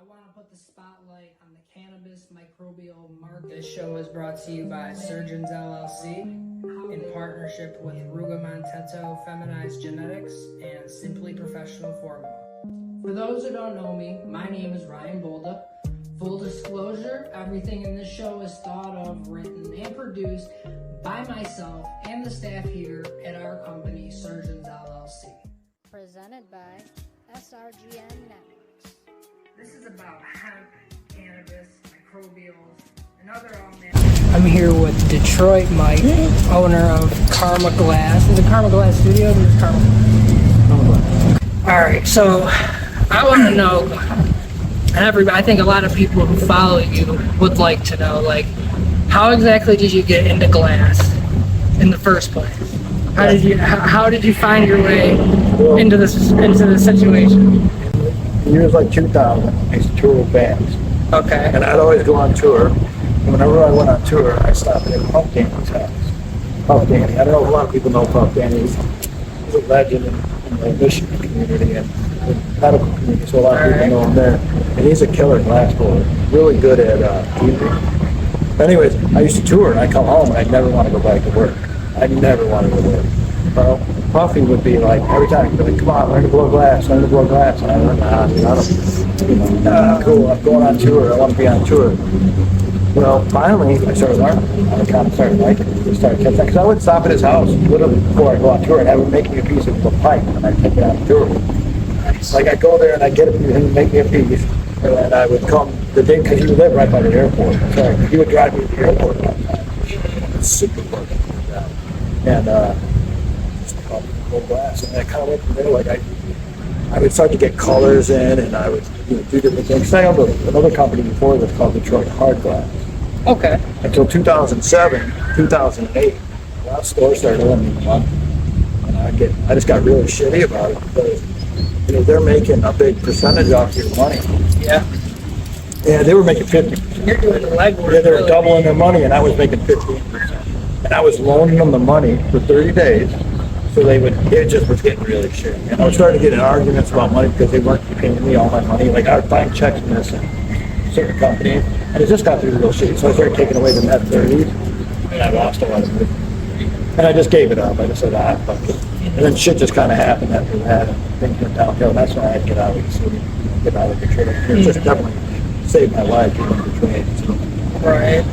want to put the spotlight on the cannabis microbial market. This show is brought to you by Surgeons LLC in partnership with Rugamonteto Feminized Genetics and Simply Professional Formula. For those who don't know me, my name is Ryan Bolda. Full disclosure, everything in this show is thought of, written, and produced by myself and the staff here at our company, Surgeons LLC. Presented by SRGN Networks. This is about hemp, cannabis, microbials, and other all-natural. I'm here with Detroit Mike, owner of Karma Glass. Is it Karma Glass Studios or is it Karma Glass? Alright, so I want to know, and I think a lot of people who follow you would like to know, like, how exactly did you get into glass in the first place? How did you find your way into this situation? Years like 2000, I used to tour with bands. Okay. And I'd always go on tour. And whenever I went on tour, I stopped at Puff Danny's house. Puff Danny. I don't know if a lot of people know Puff Danny. He's a legend in the Michigan community and the medical community, so a lot of people know him there. And he's a killer glass blower. Really good at TV. Anyways, I used to tour and I'd come home and I'd never want to go back to work. I never wanted to work. Well, Puffy would be like, every time he'd be like, come on, learn to blow glass. And I learned, cool, I'm going on tour, I want to be on tour. Well, finally, I started learning. I kind of started liking it. I started catching because I would stop at his house literally before I go on tour and have him make me a piece of a pipe and I'd take it on tour. Like I'd go there and I'd get him to make me a piece and then I would come the day, because he would live right by the airport. So he would drive me to the airport all the time. It's super fun. And glass, and I kind of went from there. Like I would start to get colors in, and I would do different things. I owned another company before that's called Detroit Hard Glass. Okay. Until 2007, 2008, a lot of stores started owing me money, and I just got really shitty about it because they're making a big percentage off your money. Yeah. Yeah, they were making 50%. You're doing the legwork. Yeah, they were doubling their money, and I was making 15%. And I was loaning them the money for 30 days. So it just was getting really shitty. And I was starting to get in arguments about money because they weren't paying me all my money. Like I would find checks missing certain companies, and it just got to be real shitty. So I started taking away the net 30s, and I lost a lot of it. And I just gave it up. I just said, fuck it. And then shit just kind of happened after that, and things went downhill. And that's when I had to get out of the city, get out of Detroit. It just definitely saved my life in Detroit. So. Right.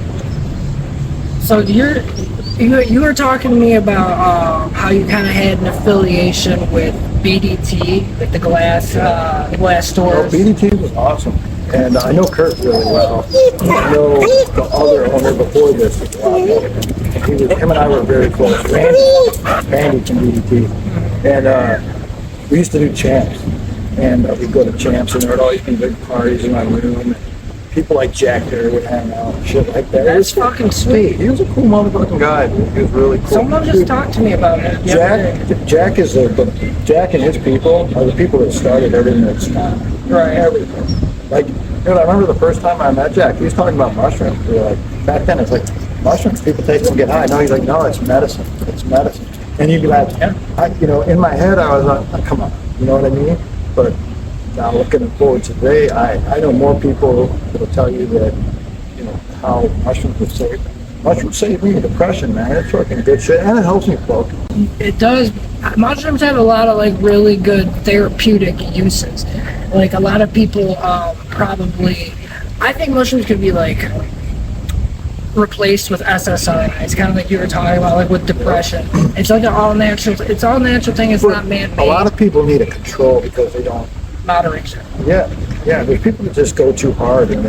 So you were talking to me about how you kind of had an affiliation with BDT, like the glass stores. Well, BDT was awesome, and I know Kurt really well. I know the other owner before this was a lot better. Him and I were very close. Randy from BDT, and we used to do champs, and we'd go to champs, and there would always be big parties in my room. People like Jack there would hang out and shit like that. That's fucking sweet. He was a cool motherfucking guy. He was really cool. Someone just talked to me about it. Jack and his people are the people that started everything that's not. Right. Everything. Like, I remember the first time I met Jack, he was talking about mushrooms. We were like, back then it's like, mushrooms, people take them and get high. No, he's like, no, it's medicine. It's medicine. And you'd be like, in my head I was like, come on, you know what I mean? But now looking forward to today, I know more people that will tell you that, how mushrooms have saved me. Mushrooms saved me depression, man. It's fucking good shit, and it helps me focus. It does. Mushrooms have a lot of like really good therapeutic uses. Like a lot of people probably, I think mushrooms could be like replaced with SSRIs, kind of like you were talking about, like with depression. It's like an all natural thing. It's not man-made. A lot of people need a control because they don't. Moderation. Yeah. There's people that just go too hard, and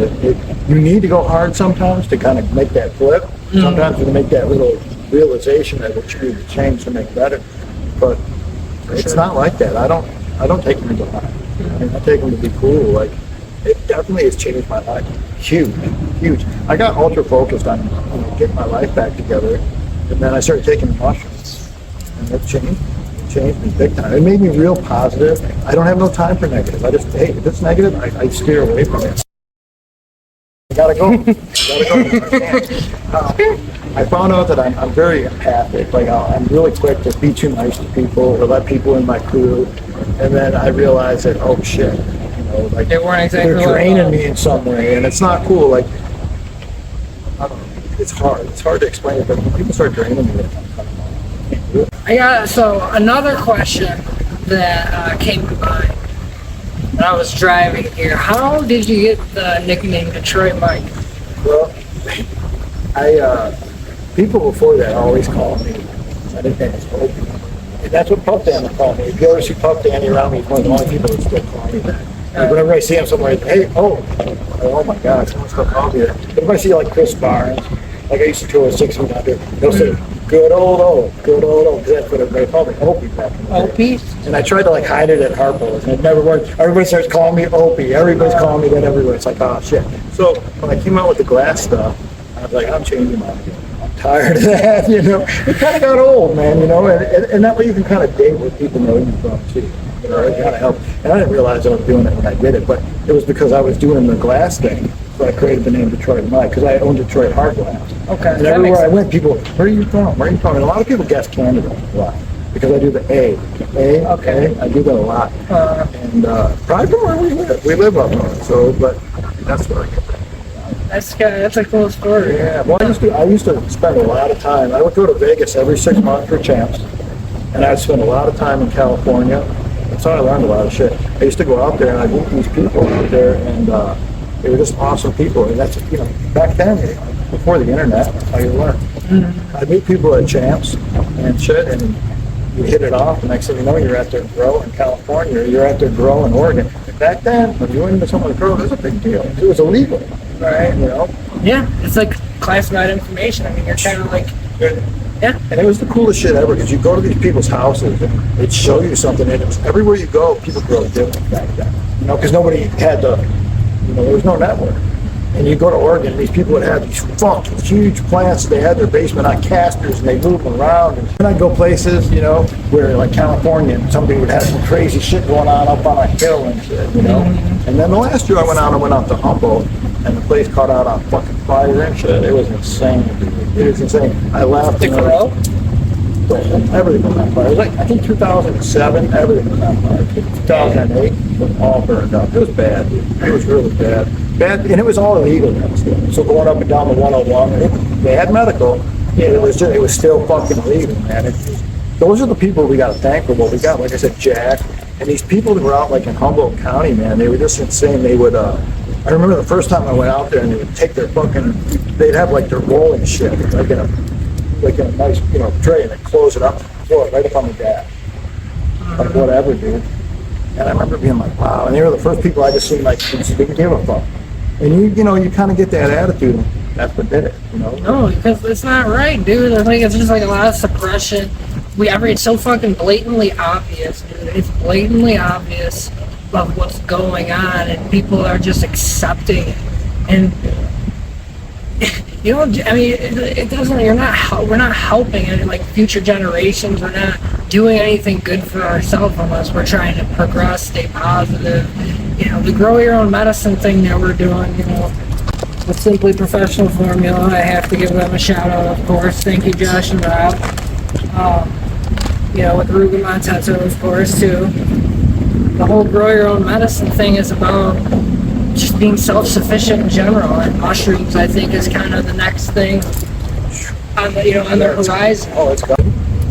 you need to go hard sometimes to kind of make that flip. Mm-hmm. Sometimes to make that little realization that what you need to change to make better. But it's not like that. I don't take them to go hard. Mm-hmm. I take them to be cool. Like it definitely has changed my life. Huge. I got ultra focused on getting my life back together, and then I started taking the mushrooms, and it changed me big time. It made me real positive. I don't have no time for negative. If it's negative, I steer away from it. I gotta go. I found out that I'm very empathic. Like I'm really quick to be too nice to people or let people in my crew, and then I realized that, oh shit, know, like They weren't exactly they're what I draining thought. me in some way, and it's not cool. Like, I don't know, it's hard. It's hard to explain it, but when people start draining me, I can't do it. I got so another question that came to mind when I was driving here. How did you get the nickname Detroit Mike? Well, people before that always called me, my nickname is Opie. And that's what Puff Danny called me. If you ever see Puff Danny around me, he's one of the only people that still call me that. Like whenever I see him somewhere, hey, oh my God, someone still calls me that. But if I see like Chris Barnes, like I used to tour with 6 Feet Under, they'll say, good old O, because that's what everybody called me, Opie back in the day. Opie? And I tried to like hide it at Harpo's, and it never worked. Everybody starts calling me Opie. Everybody's calling me that everywhere. It's like, oh shit. So when I came out with the glass stuff, I was like, I'm changing my name. I'm tired of that, you know. It kind of got old, man, you know, and that way you can kind of date where people know you from too. You know, it kind of helped. And I didn't realize I was doing it when I did it, but it was because I was doing the glass thing. So I created the name Detroit Mike because I owned Detroit Hard Glass. Okay. And everywhere I went, people, where are you from? Where are you from? And a lot of people guess Canada a lot because I do the A. Okay. I do that a lot. And probably from where we live. We live up north, so, but that's where I get that. That's a cool story. Yeah, well, I used to spend a lot of time. I would go to Vegas every 6 months for Champs, and I'd spend a lot of time in California. That's how I learned a lot of shit. I used to go out there and I'd meet these people out there, and they were just awesome people. And that's, you know, back then, before the internet, that's how you learn. Mm-hmm. I'd meet people at Champs and shit, and you hit it off. The next thing you know, you're at their grow in California, or you're at their grow in Oregon. And back then, when you went into someone's grow, it was a big deal. It was illegal. Right, you know? Yeah, it's like classified information. I mean, you're kind of like, yeah. And it was the coolest shit ever because you go to these people's houses and they'd show you something, and it was everywhere you go, people grow different back then. You know, because nobody had the, you know, there was no network. And you go to Oregon, these people would have these fucking huge plants. They had their basement on casters and they move them around. And I'd go places, you know, where like California, and somebody would have some crazy shit going on up on a hill and shit, you know. Mm-hmm. And then the last year I went out to Humboldt, and the place caught out on fucking fire and shit. It was insane, dude. It was insane. I left. The grow? Everything was on fire. It was like, I think 2007, everything was on fire. 2008 was all burned up. It was bad, dude. It was really bad. And it was all illegal then still. So going up and down the 101, they had medical, and it was still fucking illegal, man. Those are the people we got to thank for what we got. Like I said, Jack, and these people that were out like in Humboldt County, man, they were just insane. They would, I remember the first time I went out there, and they would take their fucking, they'd have like their rolling shit, like in a nice, you know, tray, and they'd close it up, throw it right up on the dash. Like whatever, dude. And I remember being like, wow. And they were the first people I just seen like, they didn't give a fuck. And you know, you kind of get that attitude, and that's what did it, you know? No, because it's not right, dude. I think it's just like a lot of suppression. It's so fucking blatantly obvious, dude. It's blatantly obvious of what's going on, and people are just accepting it. And you know, I mean, it doesn't. We're not helping any like future generations. We're not doing anything good for ourselves unless we're trying to progress, stay positive. You know, the grow your own medicine thing that we're doing. You know, with Simply Professional Formula, I have to give them a shout out, of course. Thank you, Josh and Rob. You know, with Ruben Monteto, of course, too. The whole grow your own medicine thing is about just being self-sufficient in general, and mushrooms, I think, is kind of the next thing on the, you know, on the horizon. Oh, it's got.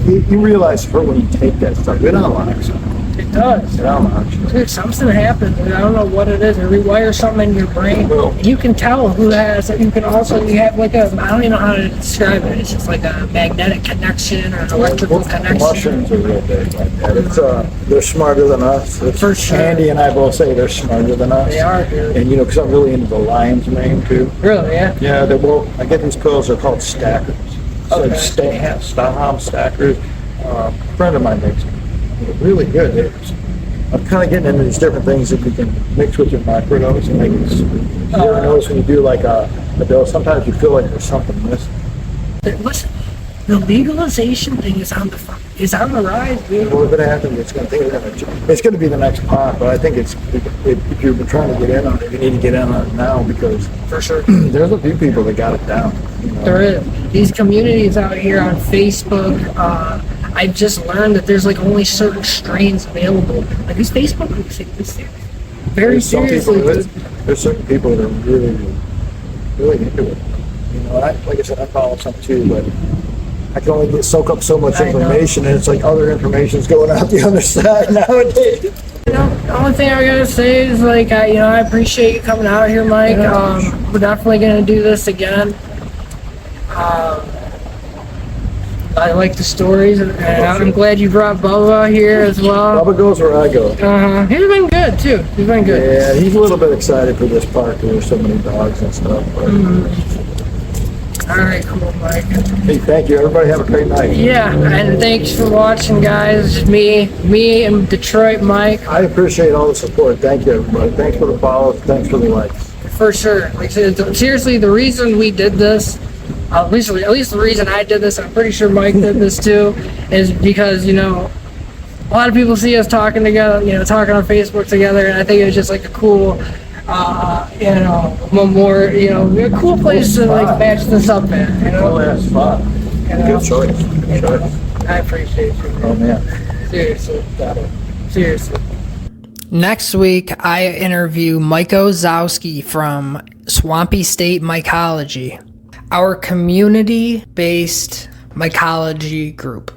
You realize when you take that stuff, it unlocks. It does. It unlocks. Dude, something happens. I don't know what it is. It rewires something in your brain. You can tell who has it. You can also, you have like I don't even know how to describe it. It's just like a magnetic connection or an electrical connection. Mushrooms are real big like that. It's they're smarter than us. For sure. Andy and I both say they're smarter than us. They are, dude. And you know, because I'm really into the lion's mane too. Really, yeah? Yeah, I get these pills, they're called stackers. Okay. Staham stackers. A friend of mine makes them. They're really good. I'm kind of getting into these different things that you can mix with your microdose and make it. You ever notice when you do like a dose, sometimes you feel like there's something missing. Listen, the legalization thing is on the rise, dude. Well, if it happens, it's going to be the next pot. But I think if you've been trying to get in on it, you need to get in on it now because For sure. there's a few people that got it down. You know? There is. These communities out here on Facebook, I've just learned that there's like only certain strains available. Like these Facebook groups exist. Very There's some people, seriously. there's certain people that are really into it. You know, like I said, I follow some too, but I can only soak up so much I know. information, and it's like other information's going out the other side nowadays. You know, the only thing I gotta say is like, I appreciate you coming out here, Mike. We're definitely gonna do this again. I like the stories, and I'm glad you brought Bubba here as well. Bubba goes where I go. He's been good too. He's been good. Yeah, he's a little bit excited for this park because there's so many dogs and stuff. But, All right, cool, Mike. hey, thank you. Everybody have a great night. Yeah, and thanks for watching, guys. Me and Detroit Mike, I appreciate all the support. Thank you, everybody. Thanks for the follows. Thanks for the likes. for sure. Like I said, seriously, the reason we did this, at least the reason I did this, I'm pretty sure Mike did this too, is because, you know, a lot of people see us talking together, you know, talking on Facebook together, and I think it was just like a cool, you know, more, you know, a cool place to like match this up in, you Oh, know. that's fun. You know? Good choice. Good choice. I appreciate you. Oh, man. Seriously. Seriously. Next week, I interview Mike Ozowski from Swampy State Mycology, our community-based mycology group.